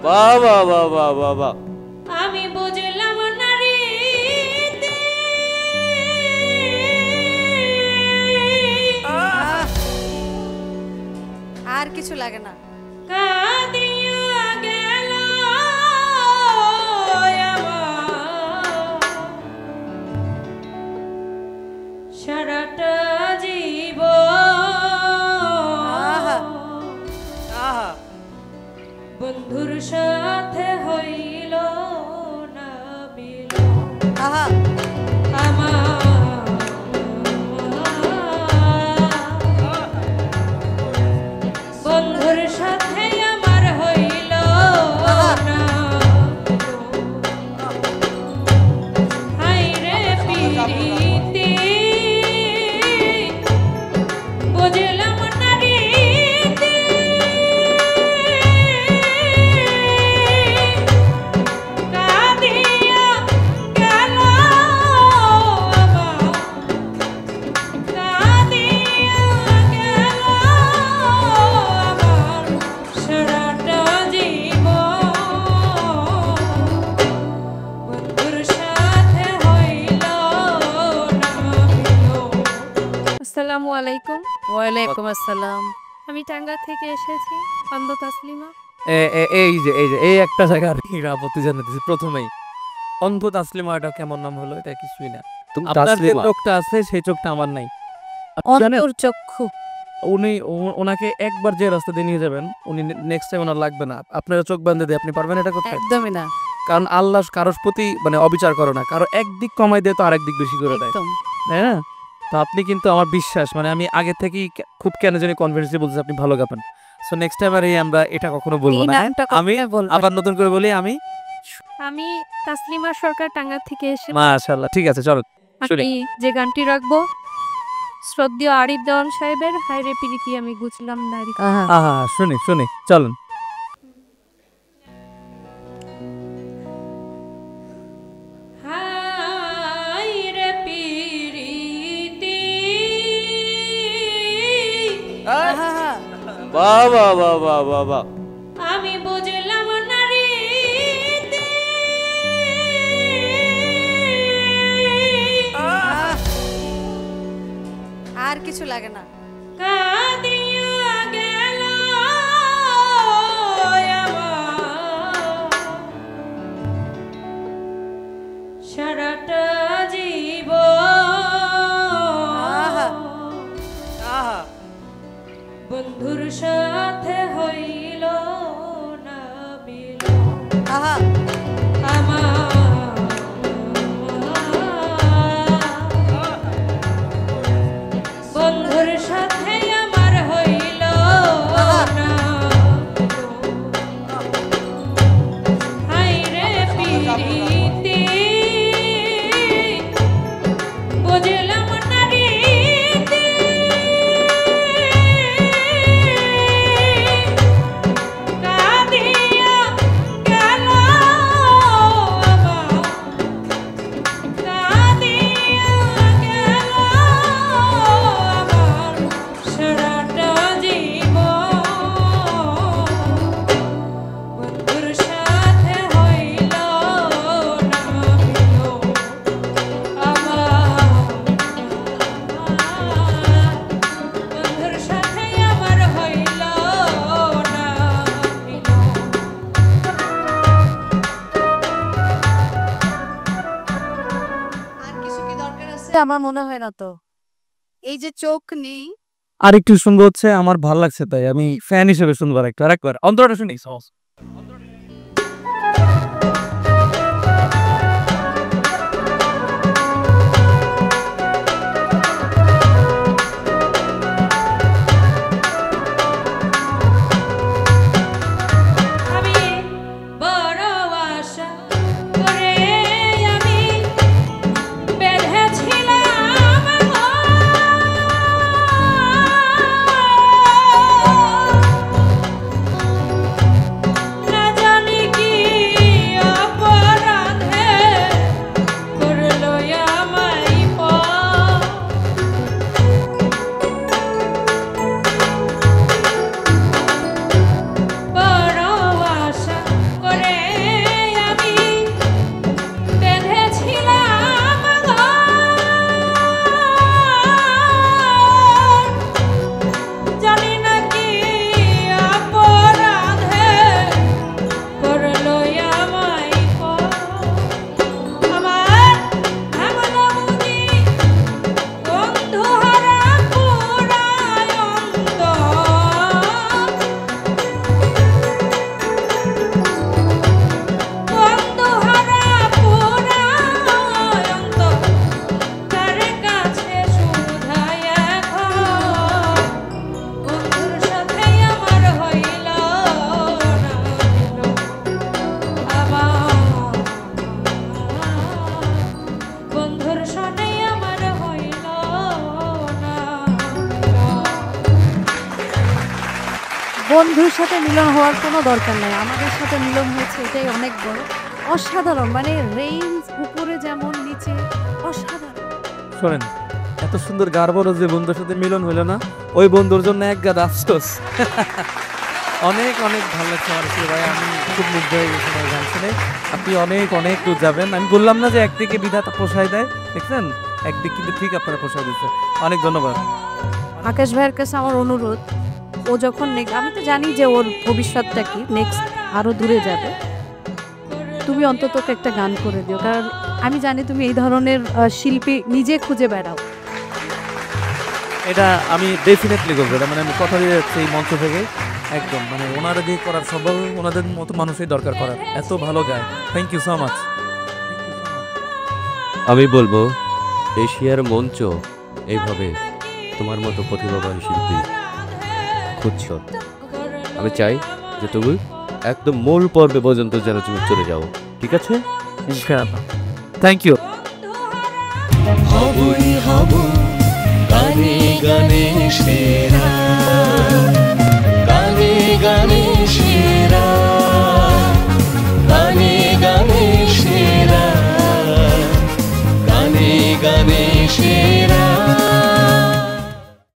বাহ বাহ বাহ বাহ বাহ বাহ। আমি বুঝলাম নারীতে আর কিছু লাগে না। কাঁদিয়া গেল সারাটা জীবন বন্ধুর সাথে হইল না মিলন। বন্ধুর সাথে আমার হইল না হায়রে পিরিতি বুঝলাম না রীতি কাঁদিয়া গেল আমার কাঁদিয়া গেল আমার সারাটা জীবন বন্ধুর সাথে হইল না মিলন। আসসালামু আলাইকুম। ওয়ালাইকুম আসসালাম। আমি টাঙ্গা থেকে এসেছি, অন্ধ তাসলিমা। এই একটা জায়গা আর কি আপত্তি জানাতেছি প্রথমেই। অন্ধ তাসলিমা, এটা কেমন নাম হলো? এটা কিছুই না। আপনার যে চোখটা আছে সেই চোখটা আমার নাই। অন্তর চক্ষু। ওনাকে একবার যে রাস্তা দিয়ে নিয়ে যাবেন, উনি নেক্সট টাইম ওনার লাগবে না। আপনারা চোখ বাঁধে দিয়ে আপনি পারবেন এটা করতে? একদমই না। কারণ আল্লাহ কারোর প্রতি মানে অবিচার করে না, কারো একদিক কমাই দিয়ে তো আরেক দিক বেশি করে দেয়, তাই না? তো আপনি কিন্তু আমার বিশ্বাস, মানে আমি আগে থেকেই খুব কেন জানি কনফিডেন্সলি বলছি আপনি ভালো গাবেন। সো নেক্সট টাইম আর আমরা এটা কখনো বলবো না। আমি আবার নতুন করে বলি, আমি তাসলিমা সরকার টাঙ্গা থেকে এসে। মাশাআল্লাহ, ঠিক আছে চলো শুনি। আমি যে গানটি রাখবো শ্রদ্ধেয় আরিফ দেওয়ান সাহেবের হায়রে প্রীতি আমি বুঝলাম না রীতি। আহা শুনি শুনি চলুন। হায়রে প্রীতি বাহ বাহ বাহ বাহ বাহ বাহ। আমি বুঝলাম না রীতি আর কিছু লাগে না। কাঁদিয়া গেল সারাটা জীবন বন্ধুর সাথে হইল না মিলন। বন্ধুর সাথে আমার হইল না হায়রে প্রীতি বুঝলাম না রীতি কাঁদিয়া গেল আমার কাঁদিয়া গেল আমার সারাটা জীবন বন্ধুর সাথে হইল না মিলন। বন্ধুর সাথে আমার হইল না মিলন। আর কিছু কি দরকার আছে? আমার মনে হয় না তো। এই যে চোখ নেই, আর একটু শুনবো হচ্ছে, আমার ভালো লাগছে তাই আমি ফ্যান হিসেবে শুনবো আরেকবার অন্তরটা শুনি। আমি বড় আশা করে আমি বেঁধেছিলাম না বন্ধুর সাথে মিলন হওয়ার কোনো দরকার নাই, আমাদের সাথে মিলন হয়েছে, এটাই অনেক বড়। অসাধারণ, মানে রেঞ্জ উপরে যেমন নিচে, অসাধারণ। শোনেন, এত সুন্দর গার্বরও যে বন্ধুর সাথে মিলন হইলো না, ওই বন্ধুর জন্য এক গাদা আফসোস। অনেক অনেক ভালো লাগছে আমার আসলে ভাই, আমি খুব মুগ্ধ হয়ে গেছি ভাই গান শুনে। আপনি অনেক অনেক দূর যাবেন, আমি বললাম না যে একদিকে বিধাতা পোষায় দেয়, দেখছেন একদিক কিন্তু ঠিক আপনারা পোষায় দিচ্ছে। অনেক ধন্যবাদ। আকাশ ভাইয়ের কাছে আমার অনুরোধ, ও যখন আমি তো জানি যে ওর ভবিষ্যৎটা কি, নেক্সট আরো দূরে যাবে, তুমি অন্তত ওকে একটা গান করে দিও, কারণ আমি জানি তুমি এই ধরনের শিল্পী নিজে খুঁজে বেড়াও। এটা আমি ডেফিনেটলি করবো, এটা মানে আমি কথা দিয়ে যাচ্ছি এই মঞ্চ থেকে, একদম মানে ওনারা দিয়ে করার সবল, ওনাদের মতো মানুষই দরকার করার, এত ভালো গায়। Thank you so much. আমি বলবো এশিয়ার মঞ্চ এইভাবে তোমার মতো প্রতিভাবান শিল্পী খুঁজছ। আমি চাই যে তুমি একদম মূল পর্বে পর্যন্ত যেন তুমি চলে যাও, ঠিক আছে? ইনশাআল্লাহ। Thank you.